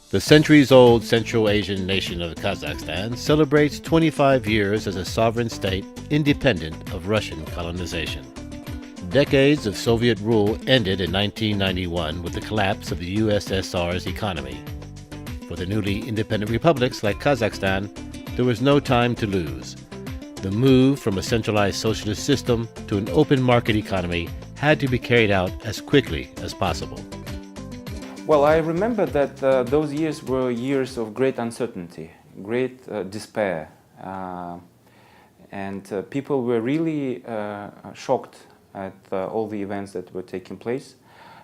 The centuries-old Central Asian nation of Kazakhstan celebrates 25 years as a sovereign state independent of Russian colonization. Decades of Soviet rule ended in 1991 with the collapse of the USSR's economy. For the newly independent republics like Kazakhstan, there was no time to lose. The move from a centralized socialist system to an open market economy had to be carried out as quickly as possible. Well, I remember that those years were years of great uncertainty, great despair, and people were really shocked at all the events that were taking place.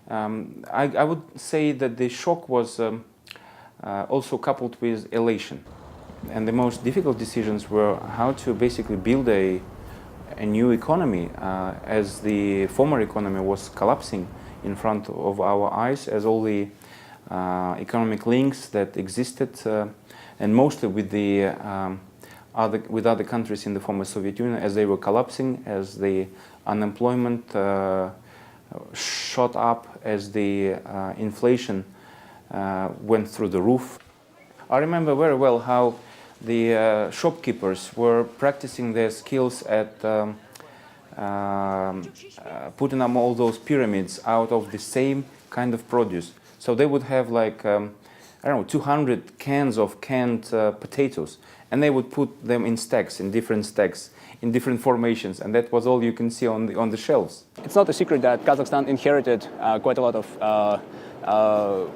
I would say that the shock was also coupled with elation. And the most difficult decisions were how to basically build a new economy as the former economy was collapsing in front of our eyes, as all the economic links that existed, and mostly with the other countries in the former Soviet Union, as they were collapsing, as the unemployment shot up, as the inflation went through the roof. I remember very well how the shopkeepers were practicing their skills at putting up all those pyramids out of the same kind of produce. So they would have like, I don't know, 200 cans of canned potatoes, and they would put them in stacks, in different formations, and that was all you can see on the shelves. It's not a secret that Kazakhstan inherited quite a lot of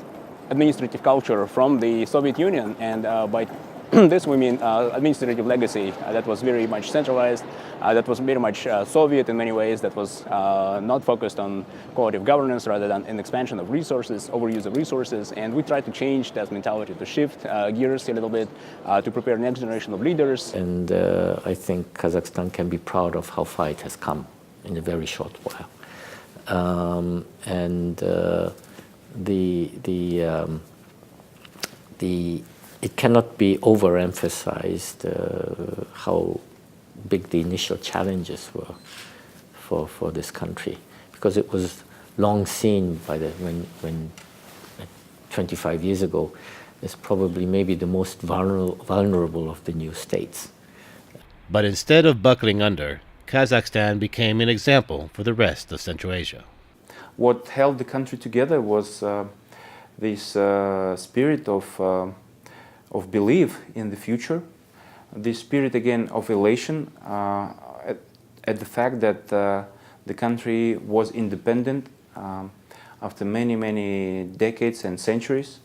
administrative culture from the Soviet Union, and by this we mean administrative legacy that was very much centralized, that was very much Soviet in many ways, that was not focused on quality of governance rather than an expansion of resources, overuse of resources, and we tried to change that mentality, to shift gears a little bit, to prepare next generation of leaders. And I think Kazakhstan can be proud of how far it has come in a very short while. It cannot be overemphasized how big the initial challenges were for this country, because it was long seen by when 25 years ago is probably maybe the most vulnerable of the new states. But instead of buckling under, Kazakhstan became an example for the rest of Central Asia. What held the country together was this spirit of belief in the future, this spirit again of elation at the fact that the country was independent after many decades and centuries,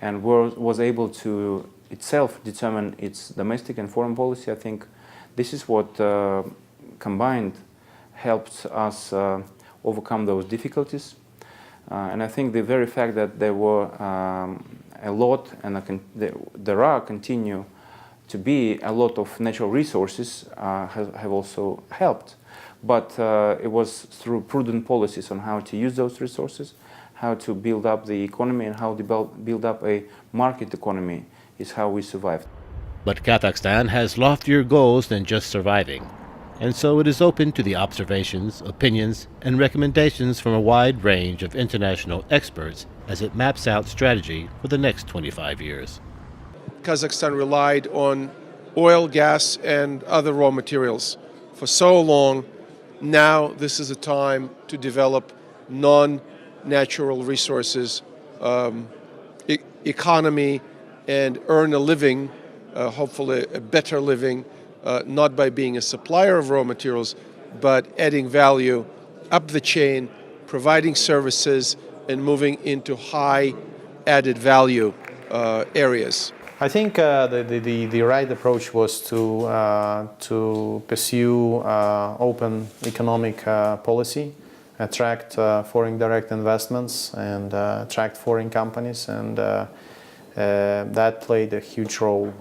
and was able to itself determine its domestic and foreign policy. I think this is what combined helped us overcome those difficulties. And I think the very fact that there were a lot, and there continue to be a lot of natural resources have also helped. But it was through prudent policies on how to use those resources, how to build up the economy, and how to build up a market economy is how we survived. But Kazakhstan has loftier goals than just surviving, and so it is open to the observations, opinions, and recommendations from a wide range of international experts as it maps out strategy for the next 25 years. Kazakhstan relied on oil, gas, and other raw materials for so long. Now this is a time to develop non-natural resources economy and earn a living, hopefully a better living, not by being a supplier of raw materials, but adding value up the chain, providing services, and moving into high added value areas. I think the right approach was to pursue open economic policy, attract foreign direct investments, and attract foreign companies, and that played a huge role.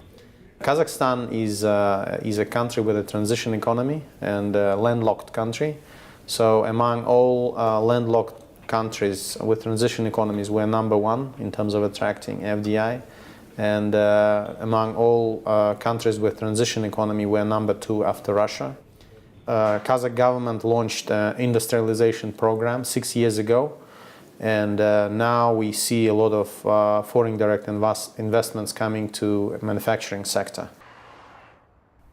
Kazakhstan is a country with a transition economy and a landlocked country. So among all landlocked countries with transition economies, we're #1 in terms of attracting FDI. And among all countries with transition economy, we're #2 after Russia. Kazakh government launched an industrialization program 6 years ago, And now we see a lot of foreign direct investments coming to manufacturing sector.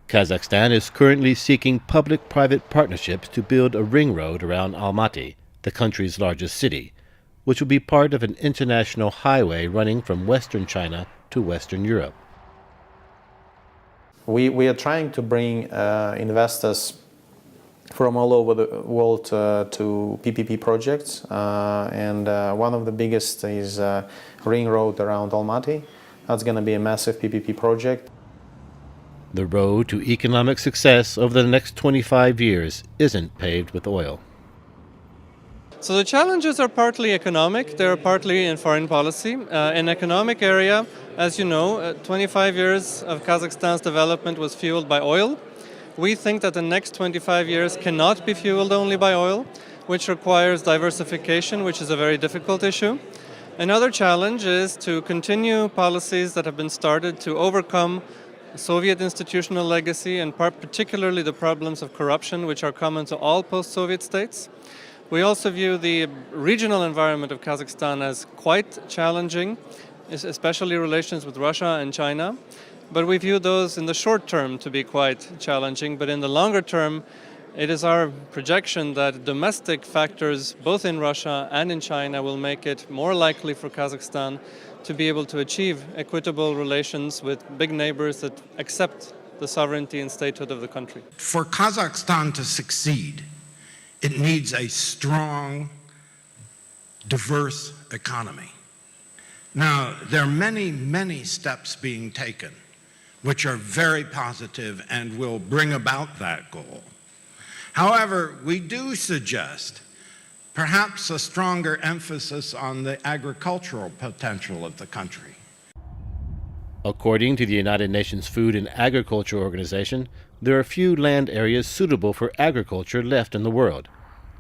Kazakhstan is currently seeking public-private partnerships to build a ring road around Almaty, the country's largest city, which will be part of an international highway running from western China to western Europe. We are trying to bring investors from all over the world to PPP projects, and one of the biggest is ring road around Almaty. That's going to be a massive PPP project. The road to economic success over the next 25 years isn't paved with oil. So the challenges are partly economic, they're partly in foreign policy. In economic area, as you know, 25 years of Kazakhstan's development was fueled by oil. We think that the next 25 years cannot be fueled only by oil, which requires diversification, which is a very difficult issue. Another challenge is to continue policies that have been started to overcome Soviet institutional legacy and particularly the problems of corruption, which are common to all post-Soviet states. We also view the regional environment of Kazakhstan as quite challenging, especially relations with Russia and China. But we view those in the short term to be quite challenging. But in the longer term, it is our projection that domestic factors, both in Russia and in China, will make it more likely for Kazakhstan to be able to achieve equitable relations with big neighbors that accept the sovereignty and statehood of the country. For Kazakhstan to succeed, it needs a strong, diverse economy. Now, there are many, many steps being taken which are very positive and will bring about that goal. However, we do suggest perhaps a stronger emphasis on the agricultural potential of the country. According to the United Nations Food and Agriculture Organization, there are few land areas suitable for agriculture left in the world.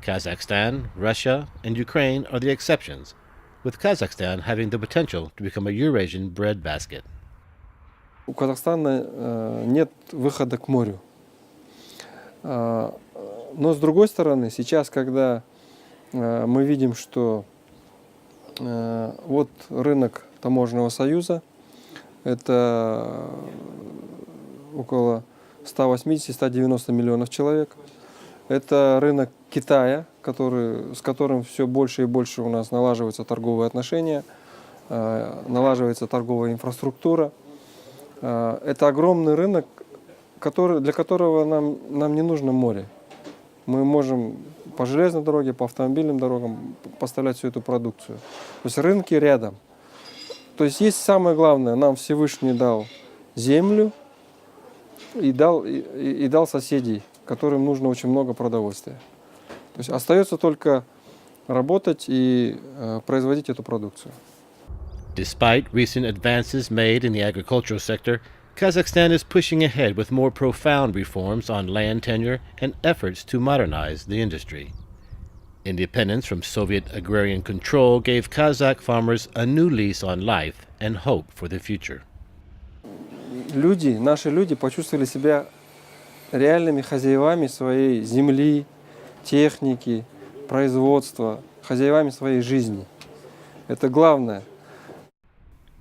Kazakhstan, Russia, and Ukraine are the exceptions, with Kazakhstan having the potential to become a Eurasian breadbasket. У Казахстана нет выхода к морю. Но с другой стороны, сейчас, когда мы видим, что вот рынок таможенного союза, это около 180-190 миллионов человек. Это рынок Китая, с которым все больше и больше у нас налаживаются торговые отношения, налаживается торговая инфраструктура. Это огромный рынок, для которого нам не нужно море. Мы можем по железной дороге, по автомобильным дорогам поставлять всю эту продукцию. То есть рынки рядом. То есть самое главное, нам Всевышний дал землю и дал соседей, которым нужно очень много продовольствия. То есть остается только работать и производить эту продукцию. Despite recent advances made in the agricultural sector, Kazakhstan is pushing ahead with more profound reforms on land tenure and efforts to modernize the industry. Independence from Soviet agrarian control gave Kazakh farmers a new lease on life and hope for the future. Наши люди почувствовали себя реальными хозяевами своей земли, техники, производства, хозяевами своей жизни. Это главное.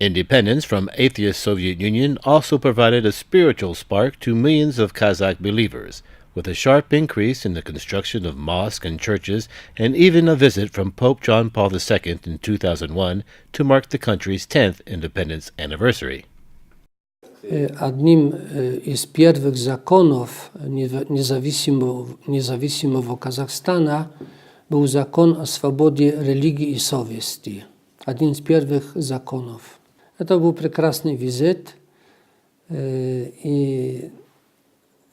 Independence from atheist Soviet Union also provided a spiritual spark to millions of Kazakh believers, with a sharp increase in the construction of mosques and churches, and even a visit from Pope John Paul II in 2001 to mark the country's 10th independence anniversary. Одним из первых законов независимого Казахстана был закон о свободе религии и совести. Один из первых законов. Это был прекрасный визит, и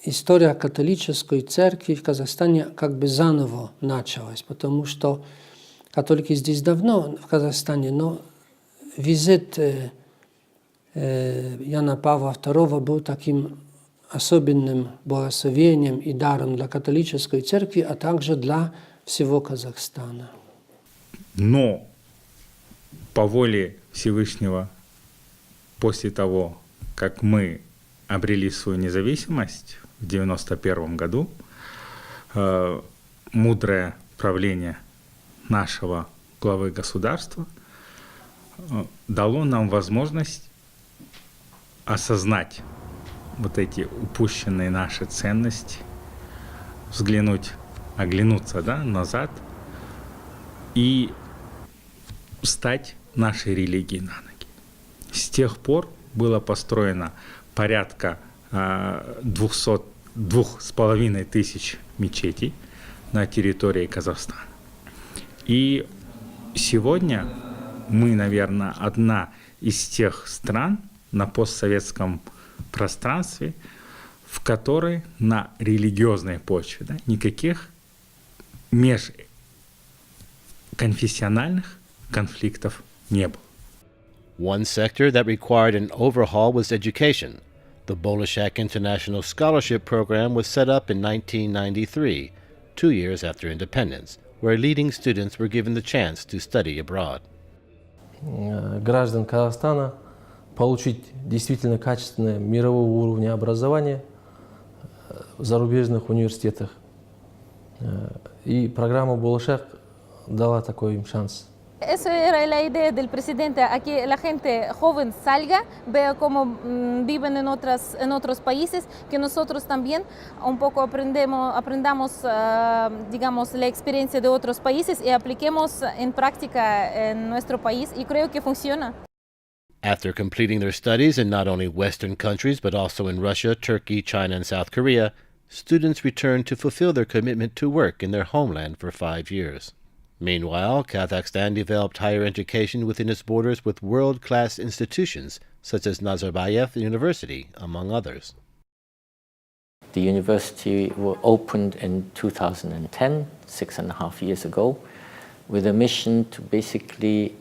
история католической церкви в Казахстане как бы заново началась, потому что католики здесь давно, в Казахстане, но визит Яна Павла II был таким особенным благословением и даром для католической церкви, а также для всего Казахстана. Но по воле Всевышнего, после того, как мы обрели свою независимость в 1991 году, мудрое правление нашего главы государства дало нам возможность осознать вот эти упущенные наши ценности, оглянуться, да, назад и встать нашей религии на ноги. С тех пор было построено порядка 2,5 мечетей на территории Казахстана. И сегодня мы, наверное, одна из тех стран на постсоветском пространстве, в которой на религиозной почве, да, никаких межконфессиональных конфликтов не было. One sector that required an overhaul was education. The Bolshak International Scholarship Program was set up in 1993, 2 years after independence, where leading students were given the chance to study abroad. Граждан Казахстана получить действительно качественное мирового уровня образование в зарубежных университетах. И программа «Bolshak» дала такой им шанс. Esa era la idea del presidente, a que la gente joven salga, vea cómo viven en otros países, que nosotros también un poco aprendamos, digamos, la experiencia de otros países y apliquemos en práctica en nuestro país, y creo que funciona. After completing their studies in not only Western countries but also in Russia, Turkey, China, and South Korea, students returned to fulfill their commitment to work in their homeland for 5 years. Meanwhile, Kazakhstan developed higher education within its borders with world-class institutions such as Nazarbayev University, among others. The university was opened in 2010, 6.5 years ago, with a mission to basically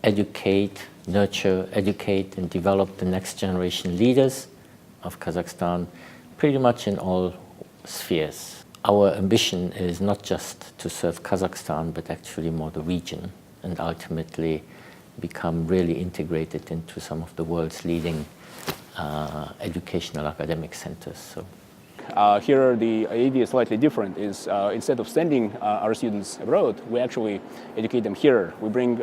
educate and develop the next generation leaders of Kazakhstan, pretty much in all spheres. Our ambition is not just to serve Kazakhstan, but actually more the region, and ultimately become really integrated into some of the world's leading educational academic centers. So. Here the idea is slightly different. Is instead of sending our students abroad, we actually educate them here. We bring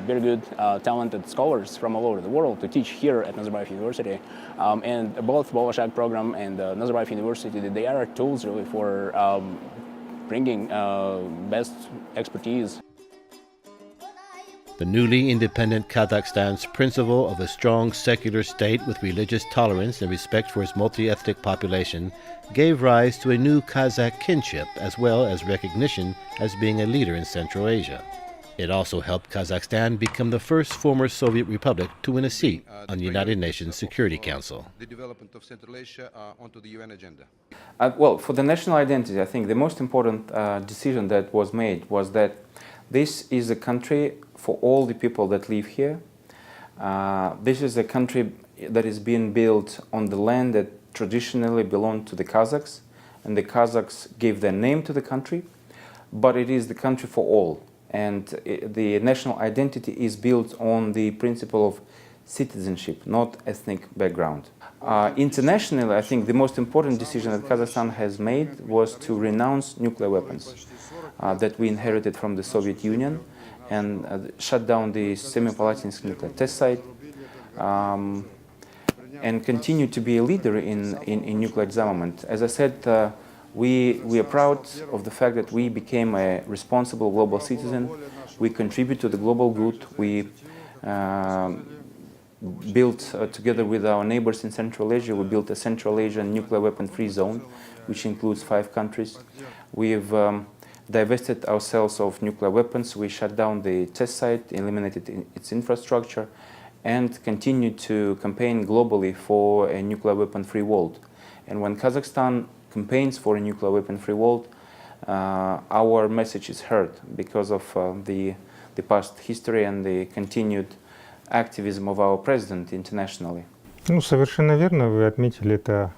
very good, talented scholars from all over the world to teach here at Nazarbayev University. And both Bolshak program and Nazarbayev University, they are tools really for bringing best expertise. The newly independent Kazakhstan's principle of a strong secular state with religious tolerance and respect for its multi-ethnic population gave rise to a new Kazakh kinship as well as recognition as being a leader in Central Asia. It also helped Kazakhstan become the first former Soviet republic to win a seat on the United Nations Security Council. The development of Central Asia onto the UN agenda. Well, for the national identity, I think the most important decision that was made was that this is a country for all the people that live here. This is a country that is being built on the land that traditionally belonged to the Kazakhs, and the Kazakhs gave their name to the country, but it is the country for all. And the national identity is built on the principle of citizenship, not ethnic background. Internationally, I think the most important decision that Kazakhstan has made was to renounce nuclear weapons that we inherited from the Soviet Union, and shut down the Semipalatinsk nuclear test site, and continue to be a leader in nuclear disarmament. As I said, we are proud of the fact that we became a responsible global citizen. We contribute to the global good. We built, together with our neighbors in Central Asia, we built a Central Asian nuclear weapon-free zone, which includes 5 countries. We've divested ourselves of nuclear weapons. We shut down the test site, eliminated its infrastructure, and continued to campaign globally for a nuclear weapon-free world. And when Kazakhstan campaigns for a nuclear weapon-free world, our message is heard because of the past history and the continued activism of our president internationally. Ну, совершенно верно, вы отметили, это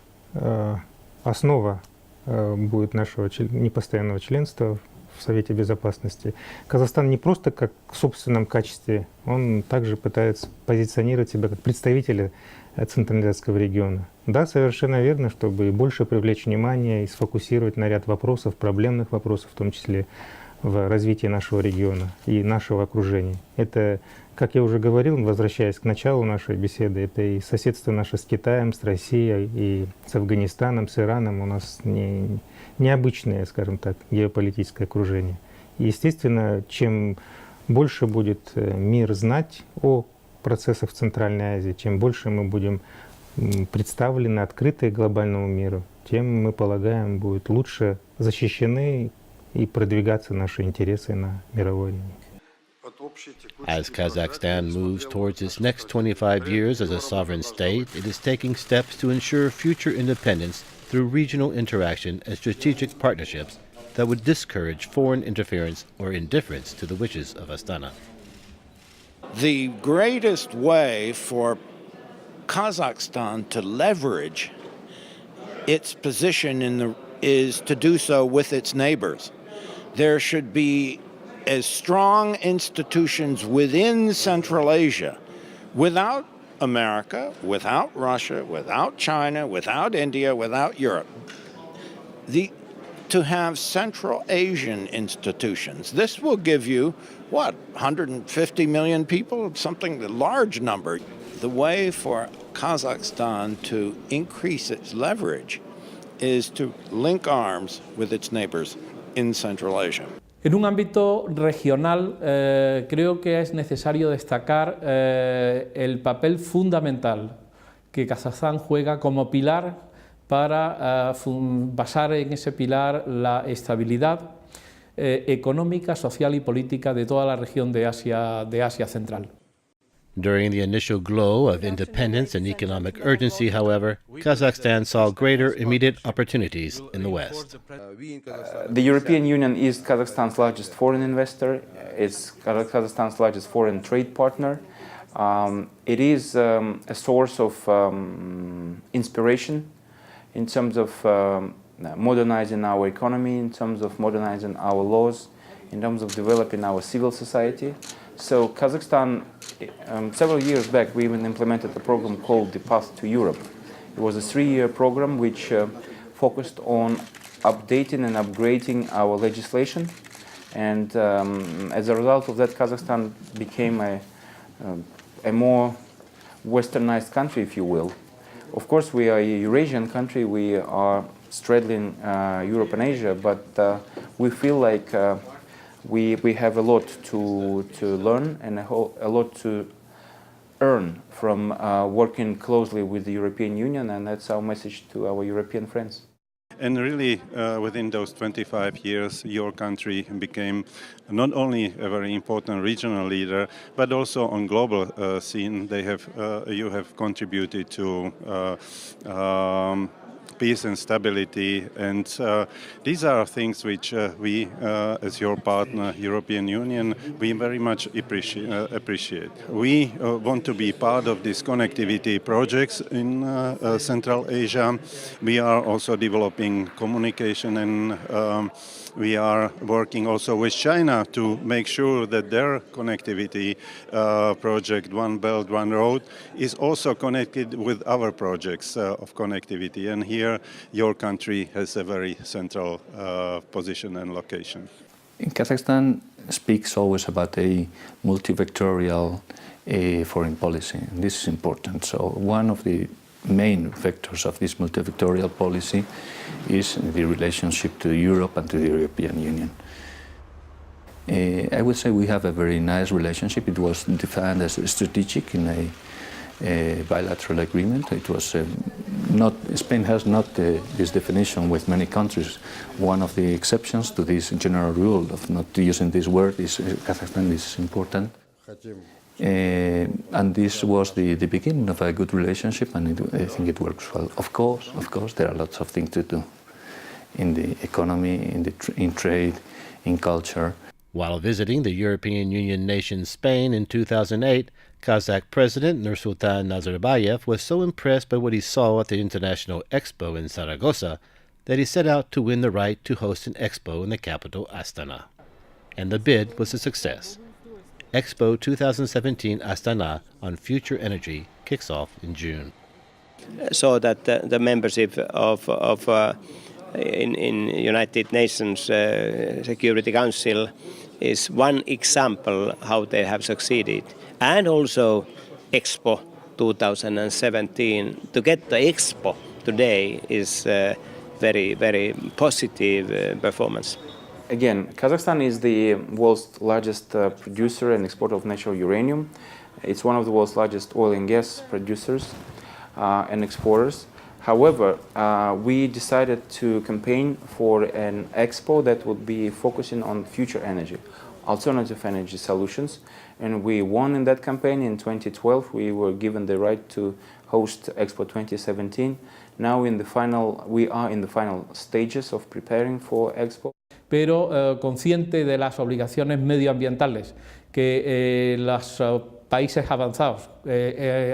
основа будет нашего непостоянного членства в Совете Безопасности. Казахстан не просто как в собственном качестве, он также пытается позиционировать себя как представителя Центральноазиатского региона. Да, совершенно верно, чтобы больше привлечь внимание и сфокусировать на ряд вопросов, проблемных вопросов, в том числе в развитии нашего региона и нашего окружения. Это, как я уже говорил, возвращаясь к началу нашей беседы, это и соседство наше с Китаем, с Россией, и с Афганистаном, с Ираном. У нас необычное, скажем так, геополитическое окружение. И, естественно, чем больше будет мир знать о процессах в Центральной Азии, чем больше мы будем представлены, открыты глобальному миру, тем, мы полагаем, будут лучше защищены и продвигаться наши интересы на мировой арене. As Kazakhstan moves towards its next 25 years as a sovereign state, it is taking steps to ensure future independence through regional interaction and strategic partnerships that would discourage foreign interference or indifference to the wishes of Astana. The greatest way for Kazakhstan to leverage its position is to do so with its neighbors. There should be as strong institutions within Central Asia, without America, without Russia, without China, without India, without Europe. To have Central Asian institutions. This will give you, 150 million people? Something, a large number. The way for Kazakhstan to increase its leverage is to link arms with its neighbors in Central Asia. En un ámbito regional, creo que es necesario destacar el papel fundamental que Kazajstán juega como pilar para basar en ese pilar la estabilidad económica, social y política de toda la región de Asia Central. During the initial glow of independence and economic urgency, however, Kazakhstan saw greater immediate opportunities in the West. The European Union is Kazakhstan's largest foreign investor. It's Kazakhstan's largest foreign trade partner. It is a source of inspiration in terms of modernizing our economy, in terms of modernizing our laws, in terms of developing our civil society. So Kazakhstan, several years back, we even implemented a program called The Path to Europe. It was a 3-year program which focused on updating and upgrading our legislation. And as a result of that, Kazakhstan became a more westernized country, if you will. Of course, we are a Eurasian country. We are straddling Europe and Asia, but we feel like we have a lot to learn and a lot to earn from working closely with the European Union, and that's our message to our European friends. And really, within those 25 years, your country became not only a very important regional leader, but also on global scene. You have contributed to peace and stability, and these are things which we, as your partner, European Union, we very much appreciate. We want to be part of these connectivity projects in Central Asia. We are also developing communication, and we are working also with China to make sure that their connectivity project, One Belt, One Road, is also connected with our projects of connectivity. And here, your country has a very central position and location. Kazakhstan speaks always about a multi-vectorial foreign policy, and this is important. So one of the main vectors of this multi-vectorial policy is the relationship to Europe and to the European Union. I would say we have a very nice relationship. It was defined as strategic in a bilateral agreement. It was Spain has not this definition with many countries. One of the exceptions to this general rule of not using this word is Kazakhstan is important. And this was the beginning of a good relationship, and I think it works well. Of course, there are lots of things to do in the economy, in trade, in culture. While visiting the European Union nation Spain in 2008, Kazakh President Nursultan Nazarbayev was so impressed by what he saw at the International Expo in Zaragoza that he set out to win the right to host an expo in the capital, Astana. And the bid was a success. Expo 2017 Astana on future energy kicks off in June. So that the membership of in United Nations Security Council is one example how they have succeeded. And also Expo 2017. To get the Expo today is very, very positive performance. Again, Kazakhstan is the world's largest producer and exporter of natural uranium. It's one of the world's largest oil and gas producers and exporters. However, we decided to campaign for an expo that would be focusing on future energy, alternative energy solutions, and we won in that campaign in 2012. We were given the right to host Expo 2017. Now we are in the final stages of preparing for Expo. Pero consciente de las obligaciones medioambientales que los países avanzados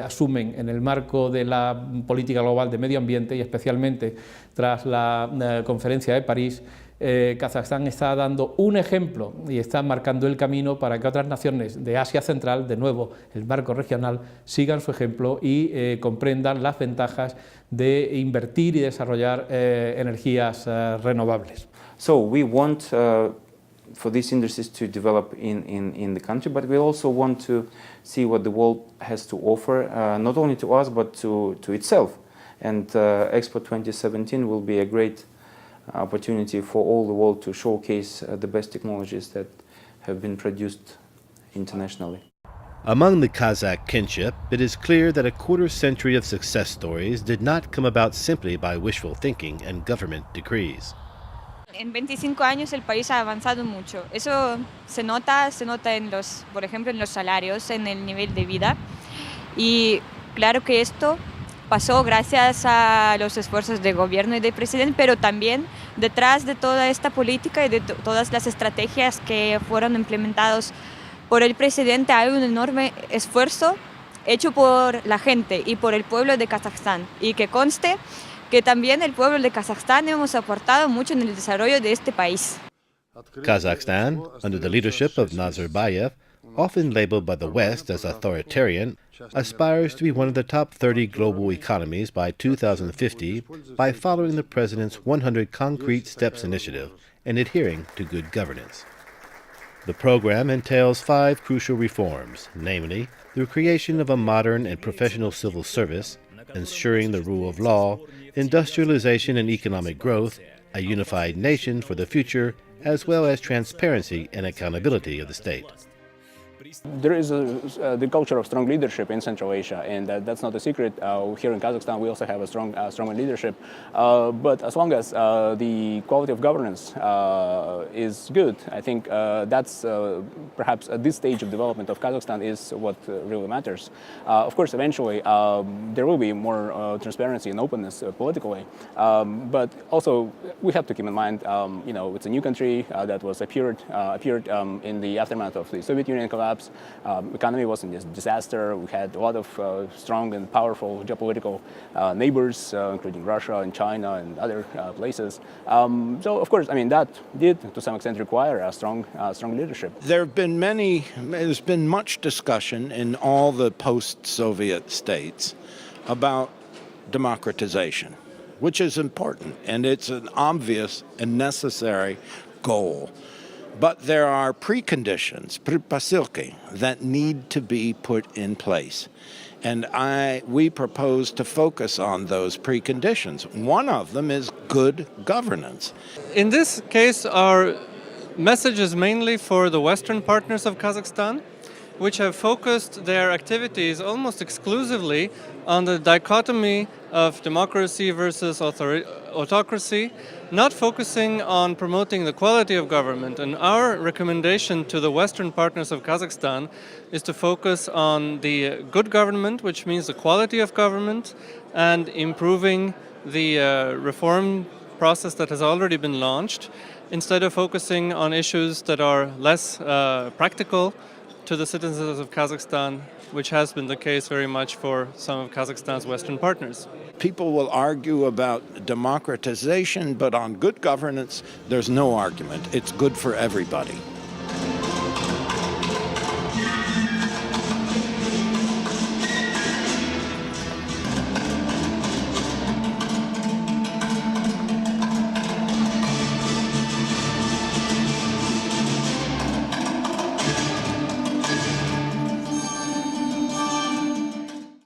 asumen en el marco de la política global de medio ambiente y especialmente tras la conferencia de París, Kazajstán está dando un ejemplo y está marcando el camino para que otras naciones de Asia Central, de nuevo el marco regional, sigan su ejemplo y comprendan las ventajas de invertir y desarrollar energías renovables. So we want for these industries to develop in the country, but we also want to see what the world has to offer, not only to us, but to itself. And Expo 2017 will be a great opportunity for all the world to showcase the best technologies that have been produced internationally. Among the Kazakh kinship, it is clear that a quarter-century of success stories did not come about simply by wishful thinking and government decrees. En 25 años el país ha avanzado mucho. Eso se nota en por ejemplo, en los salarios, en el nivel de vida. Y claro que esto pasó gracias a los esfuerzos del gobierno y del presidente, pero también detrás de toda esta política y de todas las estrategias que fueron implementadas por el presidente hay un enorme esfuerzo hecho por la gente y por el pueblo de Kazajstán. Y que conste que también el pueblo de Kazajstán hemos aportado mucho en el desarrollo de este país. Kazakhstan, under the leadership of Nazarbayev, often labeled by the West as authoritarian, aspires to be one of the top 30 global economies by 2050 by following the President's 100 Concrete Steps initiative and adhering to good governance. The program entails 5 crucial reforms, namely the creation of a modern and professional civil service, ensuring the rule of law, industrialization and economic growth, a unified nation for the future, as well as transparency and accountability of the state. There is the culture of strong leadership in Central Asia, and that's not a secret. Here in Kazakhstan, we also have a strong leadership. But as long as the quality of governance is good, I think that's perhaps at this stage of development of Kazakhstan is what really matters. Of course, eventually there will be more transparency and openness politically, but also we have to keep in mind, it's a new country that was appeared in the aftermath of the Soviet Union collapse. Economy was in a disaster. We had a lot of strong and powerful geopolitical neighbors, including Russia and China and other places. So, of course, that did to some extent require a strong leadership. There's been much discussion in all the post-Soviet states about democratization, which is important, and it's an obvious and necessary goal. But there are preconditions, предпосылки, that need to be put in place. And we propose to focus on those preconditions. One of them is good governance. In this case, our message is mainly for the Western partners of Kazakhstan, which have focused their activities almost exclusively on the dichotomy of democracy versus autocracy, not focusing on promoting the quality of government. And our recommendation to the Western partners of Kazakhstan is to focus on the good government, which means the quality of government, and improving the reform process that has already been launched, instead of focusing on issues that are less practical to the citizens of Kazakhstan, which has been the case very much for some of Kazakhstan's Western partners. People will argue about democratization, but on good governance, there's no argument. It's good for everybody.